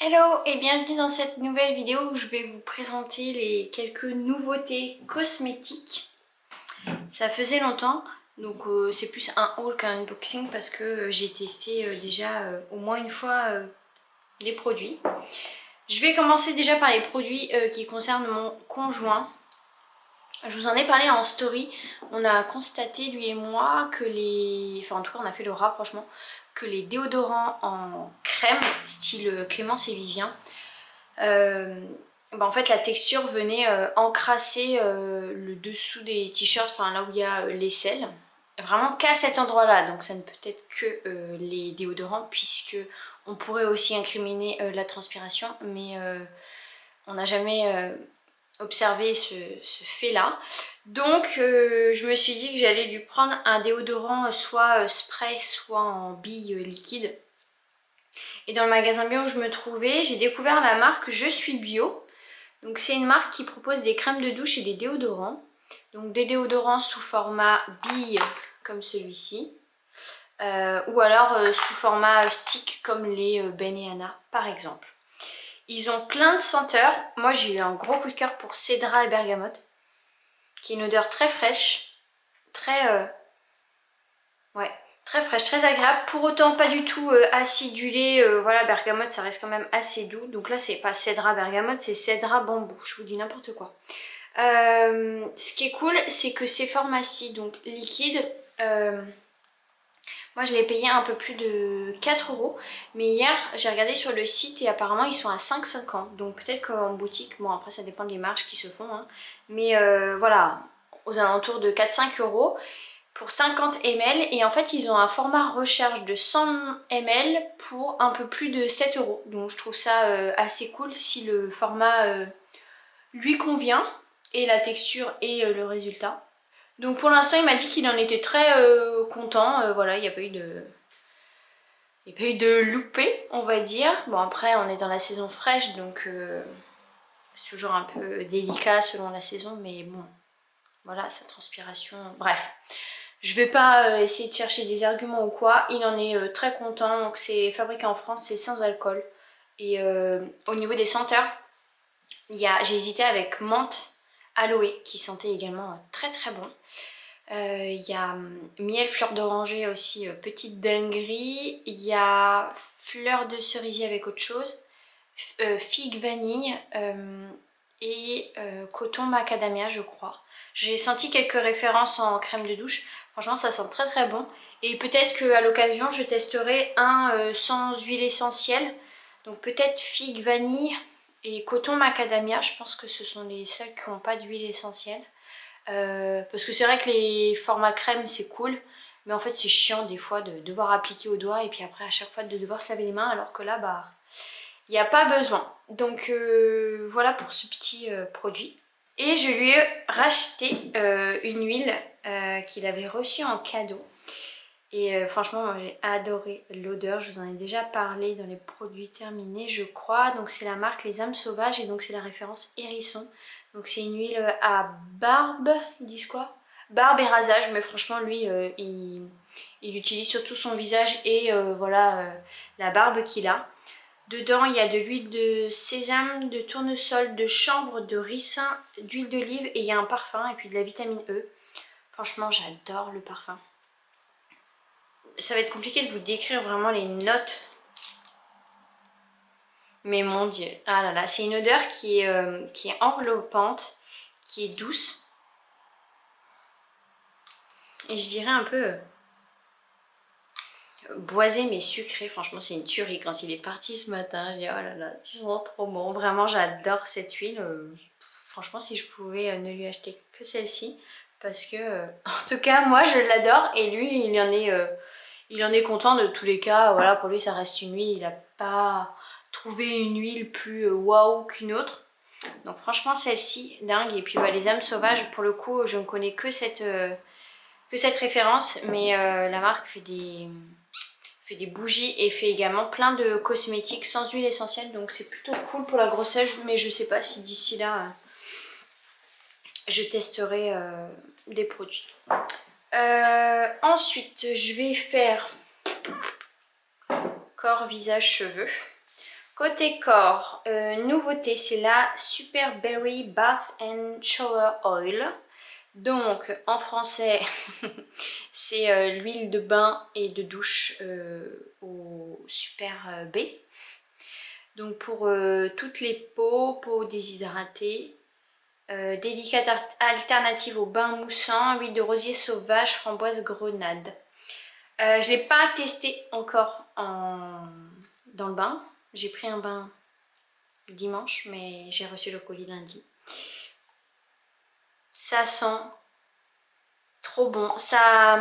Hello et bienvenue dans cette nouvelle vidéo où je vais vous présenter les quelques nouveautés cosmétiques. Ça faisait longtemps, donc c'est plus un haul qu'un unboxing parce que j'ai testé déjà au moins une fois les produits. Je vais commencer déjà par les produits qui concernent mon conjoint. Je vous en ai parlé en story. On a constaté, lui et moi, que les... Enfin, en tout cas, on a fait le rapprochement que les déodorants en crème, style Clémence et Vivien, en fait la texture venait encrasser le dessous des t-shirts, enfin là où il y a l'aisselle, vraiment qu'à cet endroit là, donc ça ne peut être que les déodorants puisque on pourrait aussi incriminer la transpiration, mais on n'a jamais observé ce fait là. Donc je me suis dit que j'allais lui prendre un déodorant soit spray soit en bille liquide. Et dans le magasin bio où je me trouvais, j'ai découvert la marque Je suis bio. Donc c'est une marque qui propose des crèmes de douche et des déodorants. Donc des déodorants sous format bille comme celui-ci. Ou alors sous format stick comme les Ben et Anna par exemple. Ils ont plein de senteurs. Moi j'ai eu un gros coup de cœur pour Cédra et Bergamote, qui est une odeur très fraîche, très ouais, très fraîche, très agréable. Pour autant pas du tout acidulé. Voilà, Bergamote ça reste quand même assez doux. Donc là c'est pas Cédra Bergamote, c'est Cédra Bambou. Je vous dis n'importe quoi. Ce qui est cool, c'est que ces pharmacies donc liquides, moi je l'ai payé un peu plus de 4 €, mais hier j'ai regardé sur le site et apparemment ils sont à 5,50 €. Donc peut-être qu'en boutique, bon après ça dépend des marges qui se font, hein, mais voilà, aux alentours de 4-5 € pour 50 ml. Et en fait ils ont un format recharge de 100 ml pour un peu plus de 7 €. Donc je trouve ça assez cool si le format lui convient, et la texture et le résultat. Donc pour l'instant il m'a dit qu'il en était très content, voilà, il n'y a pas eu de... Il n'y a pas eu de loupé, on va dire. Bon après on est dans la saison fraîche, donc c'est toujours un peu délicat selon la saison, mais bon, voilà, sa transpiration, bref. Je vais pas essayer de chercher des arguments ou quoi, il en est très content, donc c'est fabriqué en France, c'est sans alcool. Et au niveau des senteurs, j'ai hésité avec menthe, aloe, qui sentait également très très bon. Il y a miel, fleur d'oranger aussi, petite dinguerie. Il y a fleur de cerisier avec autre chose, figue vanille et coton macadamia je crois. J'ai senti quelques références en crème de douche. Franchement ça sent très très bon. Et peut-être qu'à l'occasion je testerai un sans huile essentielle. Donc peut-être figue vanille et coton macadamia. Je pense que ce sont les seuls qui n'ont pas d'huile essentielle. Parce que c'est vrai que les formats crème c'est cool, mais en fait c'est chiant des fois de devoir appliquer au doigt et puis après à chaque fois de devoir se laver les mains, alors que là bah il n'y a pas besoin. Donc voilà pour ce petit produit. Et je lui ai racheté une huile qu'il avait reçue en cadeau. Et franchement moi j'ai adoré l'odeur, je vous en ai déjà parlé dans les produits terminés je crois. Donc c'est la marque Les Âmes Sauvages et donc c'est la référence Hérisson. Donc c'est une huile à barbe, ils disent quoi? Barbe et rasage, mais franchement lui il utilise surtout son visage et voilà la barbe qu'il a. Dedans il y a de l'huile de sésame, de tournesol, de chanvre, de ricin, d'huile d'olive et il y a un parfum et puis de la vitamine E. Franchement j'adore le parfum. Ça va être compliqué de vous décrire vraiment les notes. Mais mon dieu, ah là là, c'est une odeur qui est enveloppante, qui est douce. Et je dirais un peu boisé mais sucré. Franchement c'est une tuerie. Quand il est parti ce matin, je dis oh là là, tu sens trop bon. Vraiment j'adore cette huile. Franchement si je pouvais ne lui acheter que celle-ci. Parce que en tout cas moi je l'adore et lui il en est content de tous les cas. Voilà, pour lui ça reste une huile, il n'a pas trouvé une huile plus waouh qu'une autre. Donc franchement celle-ci, dingue. Et puis bah, les âmes sauvages, pour le coup je ne connais que cette référence, mais la marque fait des bougies et fait également plein de cosmétiques sans huile essentielle, donc c'est plutôt cool pour la grossesse, mais je sais pas si d'ici là je testerai des produits. Ensuite je vais faire corps, visage, cheveux. Côté corps, nouveauté, c'est la Super Berry Bath and Shower Oil. Donc en français, c'est l'huile de bain et de douche au Super B. Donc pour toutes les peaux déshydratées, délicate alternative au bain moussant, huile de rosier sauvage, framboise, grenade. Je ne l'ai pas testé encore dans le bain. J'ai pris un bain dimanche, mais j'ai reçu le colis lundi. Ça sent trop bon. Ça,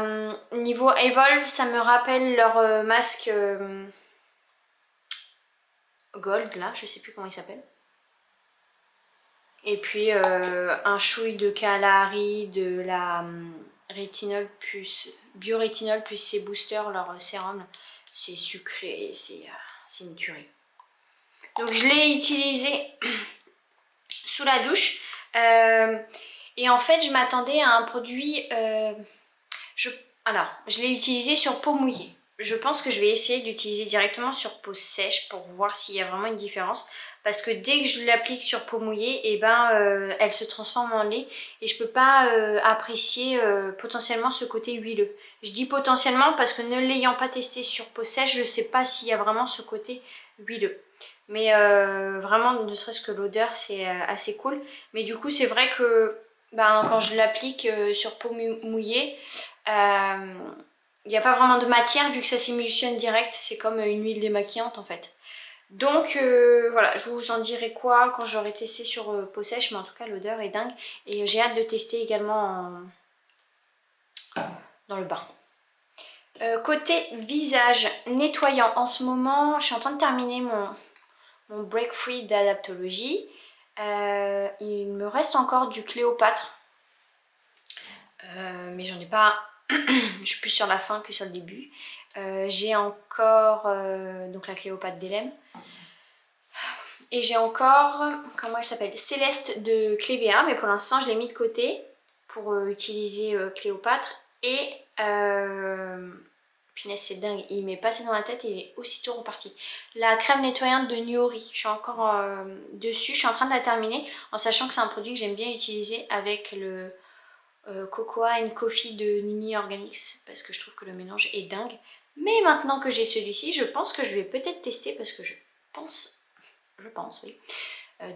niveau Evolve, ça me rappelle leur masque Gold, là, je sais plus comment il s'appelle. Et puis un chouï de Kalahari, de la rétinol plus biorétinol plus ses boosters, leur sérum. C'est sucré, c'est une tuerie. Donc je l'ai utilisé sous la douche. Et en fait, je m'attendais à un produit... Alors, je l'ai utilisé sur peau mouillée. Je pense que je vais essayer d'utiliser directement sur peau sèche pour voir s'il y a vraiment une différence. Parce que dès que je l'applique sur peau mouillée, eh ben, elle se transforme en lait. Et je peux pas apprécier potentiellement ce côté huileux. Je dis potentiellement parce que ne l'ayant pas testé sur peau sèche, je sais pas s'il y a vraiment ce côté huileux. Mais vraiment, ne serait-ce que l'odeur, c'est assez cool. Mais du coup, c'est vrai que quand je l'applique sur peau mouillée, il n'y a pas vraiment de matière vu que ça s'émulsionne direct. C'est comme une huile démaquillante en fait. Donc voilà, je vous en dirai quoi quand j'aurai testé sur peau sèche. Mais en tout cas, l'odeur est dingue. Et j'ai hâte de tester également dans le bain. Côté visage nettoyant, en ce moment, je suis en train de terminer mon break free d'Adaptologie. Il me reste encore du Cléopâtre. Mais j'en ai pas... je suis plus sur la fin que sur le début. J'ai encore donc la Cléopâtre d'Elem. Et j'ai encore, comment elle s'appelle, Céleste de Clévéa, mais pour l'instant je l'ai mis de côté pour utiliser Cléopâtre. Et punaise, c'est dingue, il m'est passé dans la tête et il est aussitôt reparti. La crème nettoyante de Nuori, je suis encore dessus, je suis en train de la terminer en sachant que c'est un produit que j'aime bien utiliser avec le Cocoa and Coffee de Nini Organics parce que je trouve que le mélange est dingue. Mais maintenant que j'ai celui-ci, je pense que je vais peut-être tester parce que je pense oui,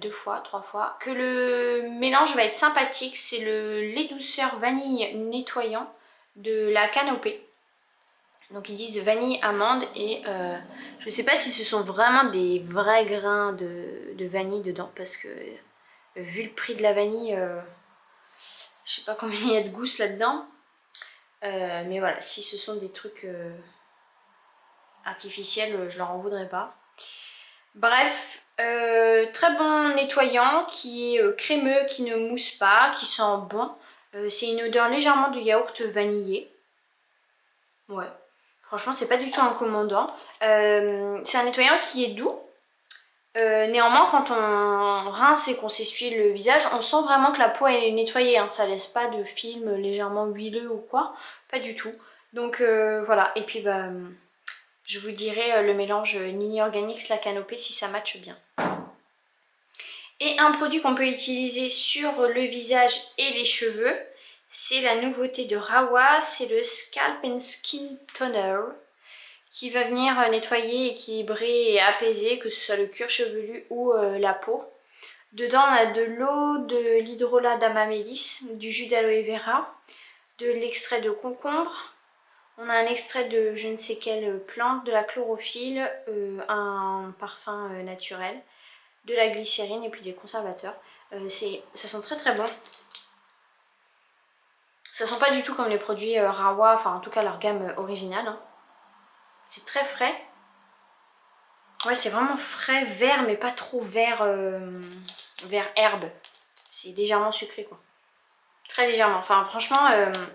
2 fois, 3 fois, que le mélange va être sympathique. C'est le lait douceur vanille nettoyant de la Canopée. Donc ils disent vanille amande et je ne sais pas si ce sont vraiment des vrais grains de vanille dedans parce que vu le prix de la vanille, je sais pas combien il y a de gousses là-dedans. Mais voilà, si ce sont des trucs artificiels, je leur en voudrais pas. Bref, très bon nettoyant qui est crémeux, qui ne mousse pas, qui sent bon. C'est une odeur légèrement de yaourt vanillé. Ouais, franchement c'est pas du tout incommodant. C'est un nettoyant qui est doux. Néanmoins quand on rince et qu'on s'essuie le visage, on sent vraiment que la peau est nettoyée, hein. Ça laisse pas de film légèrement huileux ou quoi, pas du tout. Donc voilà, et puis je vous dirai le mélange Nini Organics, la Canopée si ça matche bien. Et un produit qu'on peut utiliser sur le visage et les cheveux, c'est la nouveauté de Rawa, c'est le Scalp and Skin Toner qui va venir nettoyer, équilibrer et apaiser, que ce soit le cuir chevelu ou la peau. Dedans on a de l'eau, de l'hydrolat d'amamélis, du jus d'aloe vera, de l'extrait de concombre, on a un extrait de je ne sais quelle plante, de la chlorophylle, un parfum naturel, de la glycérine et puis des conservateurs. Ça sent très très bon. Ça sent pas du tout comme les produits Rawa, enfin en tout cas leur gamme originale. Hein. C'est très frais. Ouais, c'est vraiment frais, vert, mais pas trop vert, vert herbe. C'est légèrement sucré quoi. Très légèrement. Enfin franchement,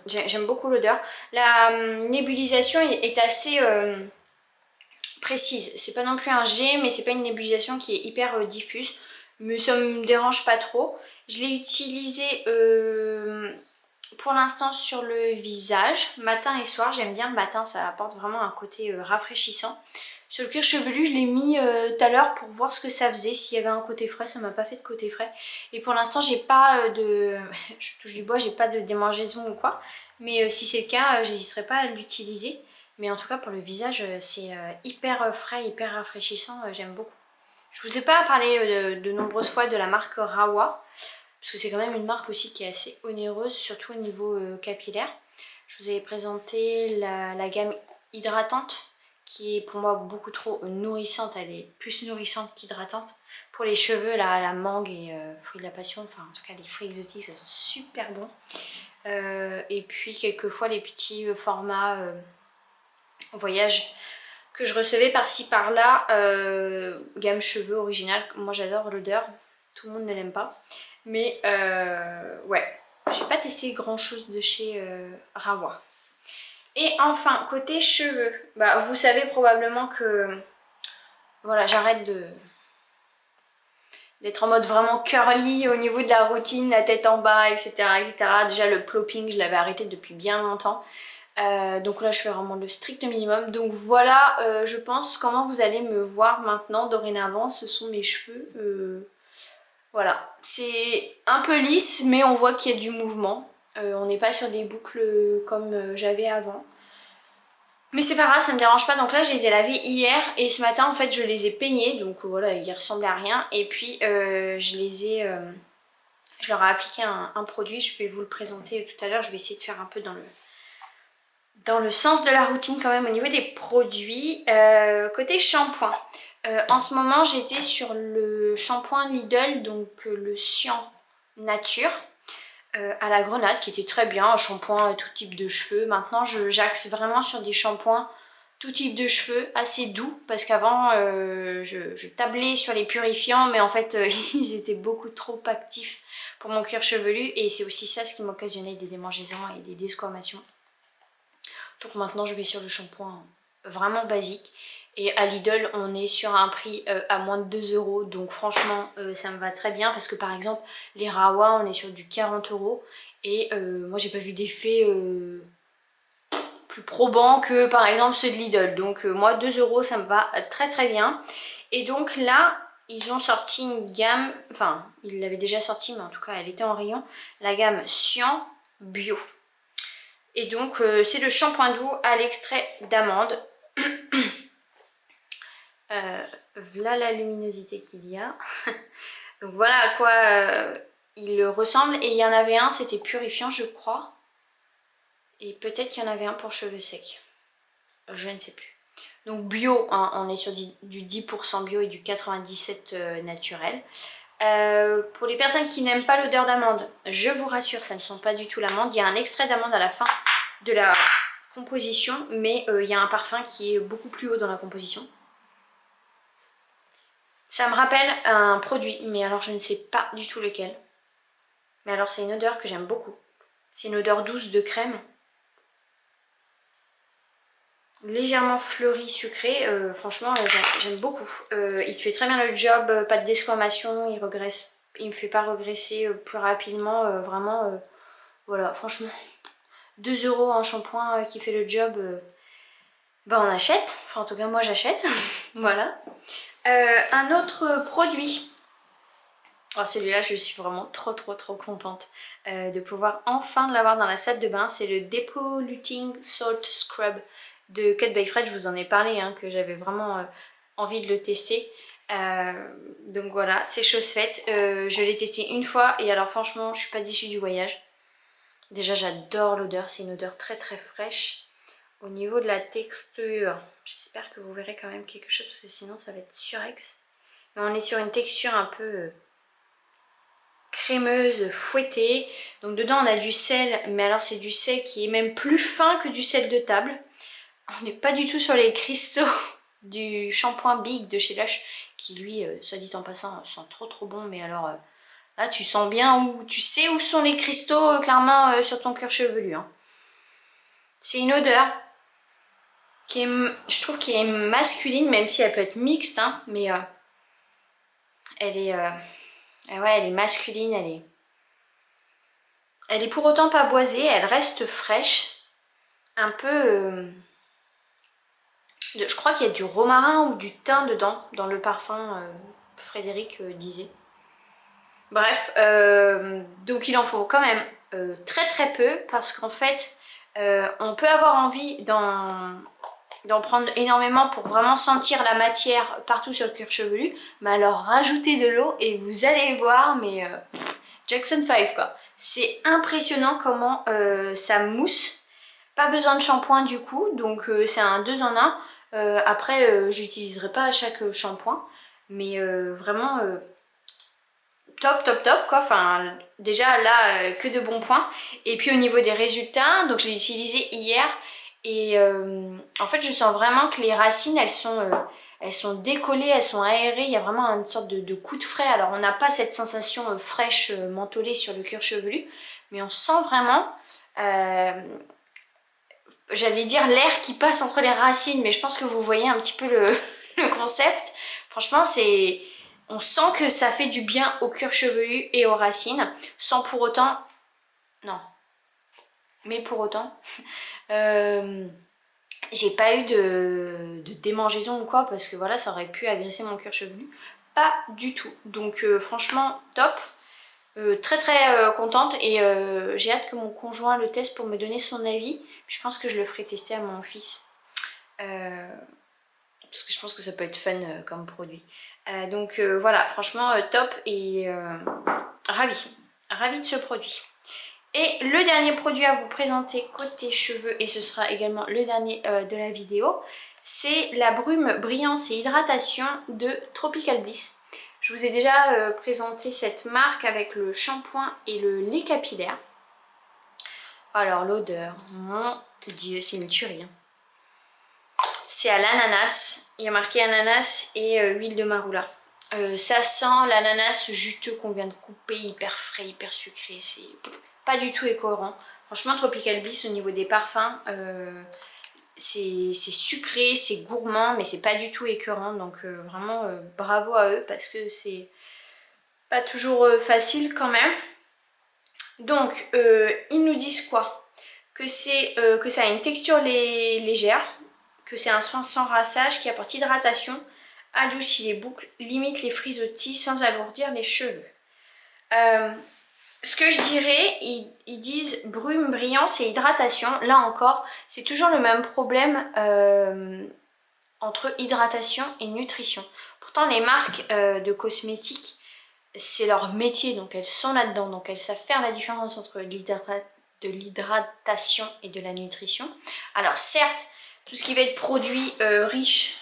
j'aime beaucoup l'odeur. La nébulisation est assez précise. C'est pas non plus un jet, mais c'est pas une nébulisation qui est hyper diffuse. Mais ça me dérange pas trop. Je l'ai utilisé pour l'instant sur le visage, matin et soir. J'aime bien le matin, ça apporte vraiment un côté rafraîchissant. Sur le cuir chevelu, je l'ai mis tout à l'heure pour voir ce que ça faisait, s'il y avait un côté frais. Ça m'a pas fait de côté frais. Et pour l'instant, j'ai pas de... je touche du bois, j'ai pas de démangeaison ou quoi. Mais si c'est le cas, j'hésiterai pas à l'utiliser. Mais en tout cas, pour le visage, c'est hyper frais, hyper rafraîchissant. J'aime beaucoup. Je vous ai pas parlé de nombreuses fois de la marque Rawa. Parce que c'est quand même une marque aussi qui est assez onéreuse, surtout au niveau capillaire. Je vous avais présenté la gamme hydratante, qui est pour moi beaucoup trop nourrissante. Elle est plus nourrissante qu'hydratante. Pour les cheveux, la mangue et fruits de la passion, enfin en tout cas les fruits exotiques, ça sont super bons. Et puis quelquefois les petits formats voyage que je recevais par-ci par-là, gamme cheveux original. Moi j'adore l'odeur, tout le monde ne l'aime pas. Mais ouais, j'ai pas testé grand chose de chez Rawa. Et enfin, côté cheveux, bah, vous savez probablement que voilà, j'arrête d'être en mode vraiment curly au niveau de la routine, la tête en bas, etc. etc. Déjà le plopping, je l'avais arrêté depuis bien longtemps. Donc là je fais vraiment le strict minimum. Donc voilà, je pense comment vous allez me voir maintenant dorénavant. Ce sont mes cheveux. Voilà, c'est un peu lisse mais on voit qu'il y a du mouvement. On n'est pas sur des boucles comme j'avais avant. Mais c'est pas grave, ça me dérange pas. Donc là je les ai lavés hier et ce matin en fait je les ai peignés. Donc voilà, ils ressemblaient à rien. Et puis je leur ai appliqué un produit. Je vais vous le présenter tout à l'heure. Je vais essayer de faire un peu dans le sens de la routine quand même au niveau des produits. Côté shampoing. En ce moment j'étais sur le shampoing Lidl, donc le Cyan Nature à la grenade qui était très bien, un shampoing tout type de cheveux. Maintenant j'axe vraiment sur des shampoings tout type de cheveux, assez doux, parce qu'avant je tablais sur les purifiants mais en fait ils étaient beaucoup trop actifs pour mon cuir chevelu et c'est aussi ça ce qui m'occasionnait des démangeaisons et des desquamations. Donc maintenant je vais sur le shampoing vraiment basique. Et à Lidl on est sur un prix à moins de 2 €. Donc franchement ça me va très bien. Parce que par exemple les Rawa on est sur du 40 €. Et moi j'ai pas vu d'effet plus probant que par exemple ceux de Lidl. Donc moi 2 € ça me va très très bien. Et donc là ils ont sorti une gamme. Enfin ils l'avaient déjà sorti mais en tout cas elle était en rayon. La gamme Cyan Bio. Et donc c'est le shampoing doux à l'extrait d'amande. Voilà la luminosité qu'il y a. Donc voilà à quoi il ressemble. Et il y en avait un, c'était purifiant je crois. Et peut-être qu'il y en avait un pour cheveux secs. Je ne sais plus. Donc bio, hein, on est sur du 10% bio et du 97% naturel. Pour les personnes qui n'aiment pas l'odeur d'amande, je vous rassure, ça ne sent pas du tout l'amande. Il y a un extrait d'amande à la fin de la composition, mais il y a un parfum qui est beaucoup plus haut dans la composition. Ça me rappelle un produit, mais alors je ne sais pas du tout lequel. Mais alors c'est une odeur que j'aime beaucoup. C'est une odeur douce de crème. Légèrement fleuri, sucré. Franchement, j'aime beaucoup. Il fait très bien le job, pas de desquamation, il me fait pas regresser plus rapidement. Vraiment, voilà, franchement, 2 € un shampoing qui fait le job, bah on achète. Enfin, en tout cas, moi j'achète. Voilà. Un autre produit. Oh, celui-là, je suis vraiment trop contente de pouvoir enfin l'avoir dans la salle de bain. C'est le Depolluting Salt Scrub de Cut by Fred. Je vous en ai parlé, hein, que j'avais vraiment envie de le tester. Donc voilà, c'est chose faite. Je l'ai testé une fois et alors franchement, je suis pas déçue du voyage. Déjà, j'adore l'odeur. C'est une odeur très fraîche. Au niveau de la texture, j'espère que vous verrez quand même quelque chose parce que sinon ça va être surex. Mais on est sur une texture un peu crémeuse, fouettée. Donc dedans on a du sel, mais alors c'est du sel qui est même plus fin que du sel de table. On n'est pas du tout sur les cristaux du shampoing Big de chez Lush qui lui, soit dit en passant, sent trop bon. Mais alors là tu sens bien où, tu sais où sont les cristaux clairement sur ton cuir chevelu. Hein. C'est une odeur qui est, je trouve, qui est masculine, même si elle peut être mixte, hein, mais elle est, ouais, elle est masculine, elle est pour autant pas boisée, elle reste fraîche, un peu Je crois qu'il y a du romarin ou du thym dedans, dans le parfum, Frédéric disait. Bref, donc il en faut quand même très très peu parce qu'en fait, on peut avoir envie d'en prendre énormément pour vraiment sentir la matière partout sur le cuir chevelu, mais alors rajoutez de l'eau et vous allez voir, mais Jackson 5 quoi. C'est impressionnant comment ça mousse. Pas besoin de shampoing du coup, donc c'est un 2 en 1. Après, j'utiliserai pas à chaque shampoing, mais vraiment top top top quoi. Enfin, déjà là, que de bons points. Et puis au niveau des résultats, donc je l'ai utilisé hier et en fait je sens vraiment que les racines elles sont décollées, elles sont aérées, il y a vraiment une sorte de coup de frais. Alors on n'a pas cette sensation fraîche mentholée sur le cuir chevelu, mais on sent vraiment j'allais dire l'air qui passe entre les racines, mais je pense que vous voyez un petit peu le concept. Franchement, on sent que ça fait du bien au cuir chevelu et aux racines, sans pour autant... Non. Mais pour autant... j'ai pas eu de démangeaison ou quoi, parce que voilà, ça aurait pu agresser mon cuir chevelu. Pas du tout. Donc franchement, top. Très très contente et j'ai hâte que mon conjoint le teste pour me donner son avis. Je pense que je le ferai tester à mon fils parce que je pense que ça peut être fun comme produit. Donc voilà, franchement top et ravie de ce produit. Et le dernier produit à vous présenter côté cheveux, et ce sera également le dernier de la vidéo, c'est la brume brillance et hydratation de Tropical Bliss. Je vous ai déjà présenté cette marque avec le shampoing et le lait capillaire. Alors l'odeur, mon Dieu, c'est une tuerie. Hein. C'est à l'ananas, il y a marqué ananas et huile de marula. Ça sent l'ananas juteux qu'on vient de couper, hyper frais, hyper sucré, c'est pas du tout écœurant. Franchement Tropical Bliss au niveau des parfums, c'est sucré, c'est gourmand, mais c'est pas du tout écœurant, donc vraiment bravo à eux parce que c'est pas toujours facile quand même. Donc ils nous disent quoi? Que ça a une texture légère, que c'est un soin sans rinçage qui apporte hydratation, adoucit les boucles, limite les frisottis sans alourdir les cheveux. Ce que je dirais, ils disent brume, brillance et hydratation. Là encore, c'est toujours le même problème entre hydratation et nutrition. Pourtant, les marques de cosmétiques, c'est leur métier, donc elles sont là-dedans. Donc elles savent faire la différence entre de l'hydratation et de la nutrition. Alors certes, tout ce qui va être produit riche,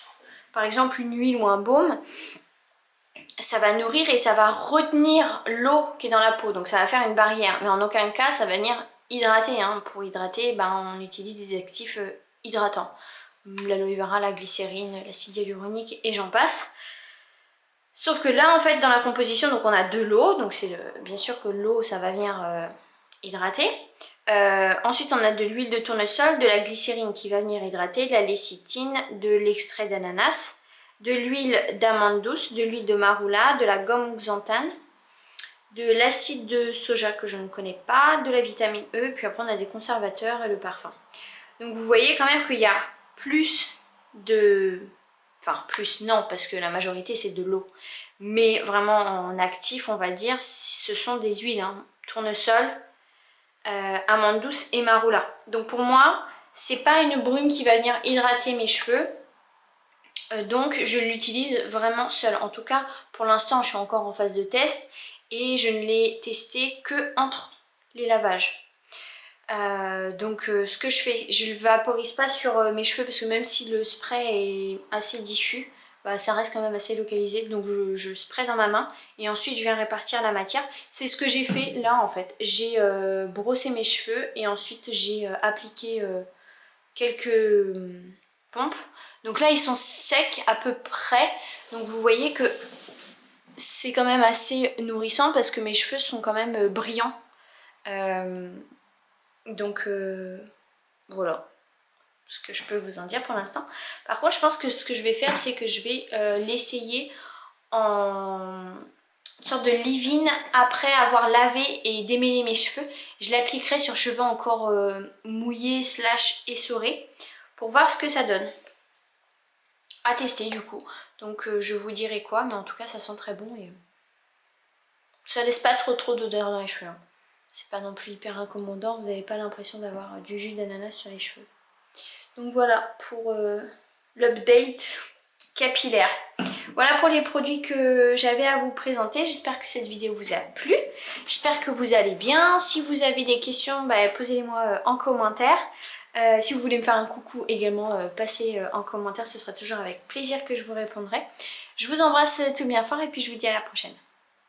par exemple une huile ou un baume, ça va nourrir et ça va retenir l'eau qui est dans la peau, donc ça va faire une barrière, mais en aucun cas ça va venir hydrater. Hein. Pour hydrater, ben, on utilise des actifs hydratants, l'aloe vera, la glycérine, l'acide hyaluronique et j'en passe. Sauf que là en fait dans la composition, donc on a de l'eau, donc c'est bien sûr que l'eau ça va venir hydrater. Ensuite on a de l'huile de tournesol, de la glycérine qui va venir hydrater, de la lécithine, de l'extrait d'ananas, de l'huile d'amande douce, de l'huile de marula, de la gomme xanthane, de l'acide de soja que je ne connais pas, de la vitamine E, puis après on a des conservateurs et le parfum. Donc vous voyez quand même qu'il y a plus de... Enfin plus non, parce que la majorité c'est de l'eau. Mais vraiment en actif on va dire, ce sont des huiles, hein. Tournesol, amande douce et marula. Donc pour moi, c'est pas une brume qui va venir hydrater mes cheveux. Donc je l'utilise vraiment seule. En tout cas, pour l'instant, je suis encore en phase de test et je ne l'ai testé que entre les lavages. Donc ce que je fais, je ne vaporise pas sur mes cheveux parce que même si le spray est assez diffus, bah, ça reste quand même assez localisé. Donc je spray dans ma main et ensuite je viens répartir la matière. C'est ce que j'ai fait là en fait. J'ai brossé mes cheveux et ensuite j'ai appliqué quelques pompes. Donc là ils sont secs à peu près, donc vous voyez que c'est quand même assez nourrissant parce que mes cheveux sont quand même brillants. Donc voilà ce que je peux vous en dire pour l'instant. Par contre je pense que ce que je vais faire c'est que je vais l'essayer en sorte de leave-in après avoir lavé et démêlé mes cheveux. Je l'appliquerai sur cheveux encore mouillés / essorés pour voir ce que ça donne. à tester du coup. Donc je vous dirai quoi, mais en tout cas ça sent très bon et ça laisse pas trop d'odeur dans les cheveux. Hein. C'est pas non plus hyper incommodant, vous n'avez pas l'impression d'avoir du jus d'ananas sur les cheveux. Donc voilà pour l'update capillaire. Voilà pour les produits que j'avais à vous présenter. J'espère que cette vidéo vous a plu. J'espère que vous allez bien. Si vous avez des questions, bah, posez-les-moi en commentaire. Si vous voulez me faire un coucou également, passez en commentaire. Ce sera toujours avec plaisir que je vous répondrai. Je vous embrasse tout bien fort et puis je vous dis à la prochaine.